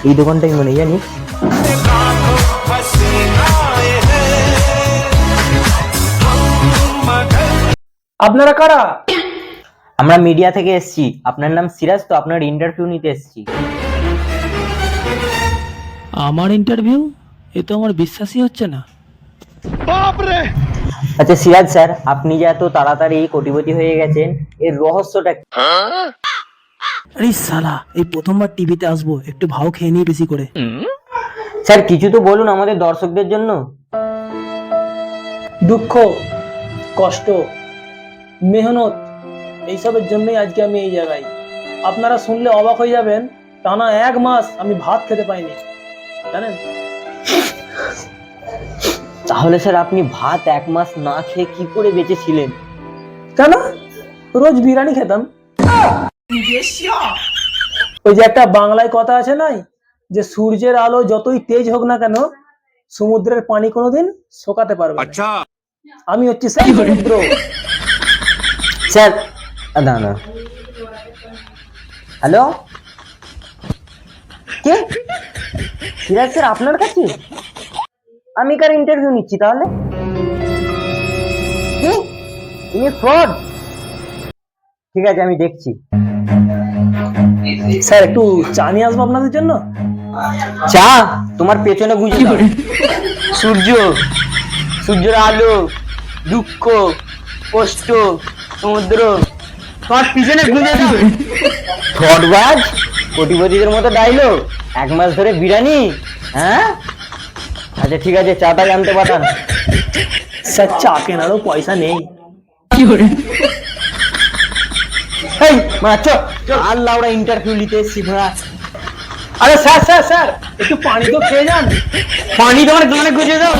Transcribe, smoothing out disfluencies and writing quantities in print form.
এই দোকানটাই মনে জানিস। আপনারা কারা? আমরা মিডিয়া থেকে এসেছি। আপনার নাম সিরাজ তো? আপনার ইন্টারভিউ নিতে এসেছি। আমার ইন্টারভিউ? এ তো আমার বিশ্বাসই হচ্ছে না। আচ্ছা সিরাজ স্যার, আপনি যে এত তাড়াতাড়ি কোটিপতি হয়ে গেছেন, এর রহস্যটা কি? আরে শালা, এই প্রথমবার টিভিতে আসবো, একটু ভাও খেয়ে নিই বেশি করে। স্যার কিছু তো বলুন আমাদের দর্শকদের জন্য। দুঃখ, কষ্ট, মেহনত, এইসবের জন্যই আজকে আমি এই জায়গায়। আপনারা শুনলে অবাক হয়ে যাবেন, টানা 1 মাস আমি ভাত খেতে পাইনি, জানেন? তাহলে স্যার আপনি ভাত 1 মাস না খেয়ে কি করে বেঁচেছিলেন? কেন? রোজ বিরিয়ানি খেতাম। ওই যে একটা বাংলায় কথা আছে নাই, যে সূর্যের আলো যতই তেজ হোক না কেন, সমুদ্রের পানি কোনোদিন শোকাতে পারবে না। আমি হচ্ছি সেই সমুদ্র। স্যার না না, হ্যালো, কে? সিরাজ স্যার আপনার কাছে? আমি কার ইন্টারভিউ নিচ্ছি তাহলে? কি? তুমি ফ্রড? ঠিক আছে আমি দেখছি। স্যার একটু চা নিয়ে আসবো আপনাদের জন্য? চা? তোমার পেছনে গুঁজে দাও। সূর্য, সূর্যের আলো, দুঃখ, কষ্ট, সমুদ্র, তোমার পিছনে গুঁজে দাও। ফ্রডবাজ, কোটিপতিদের মতো ডাইলগ, 1 মাস ধরে বিরিয়ানি? হ্যাঁ আচ্ছা ঠিক আছে, চাটা জানতে পাঠান। স্যার চা কেনারও পয়সা নেই। এই মা চল আল্লাহ, ওরা ইন্টারভিউ নিতে এসছি ঘোড়া। আরে স্যার স্যার স্যার, একটু পানি তো খেয়ে যান। পানি তোমার গানে গুঁজে দাও।